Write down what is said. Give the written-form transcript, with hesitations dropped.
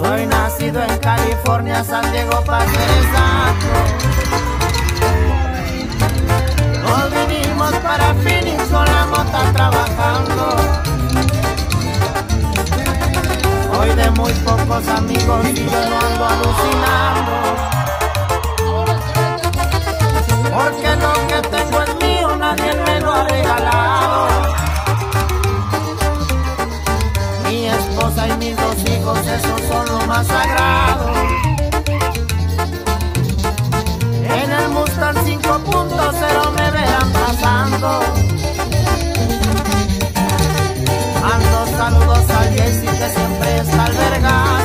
Soy nacido en California, San Diego, para ser exacto. Nos vinimos para Phoenix con la mota trabajando. Soy de muy pocos amigos y yo no ando alucinando, porque lo que tengo es mío, nadie me lo ha regalado. Mi esposa y mis dos hijos, esos son lo más sagrado. En el Mustang 5.0 me verán pasando. Mando saludos al Jesse que siempre está albergado.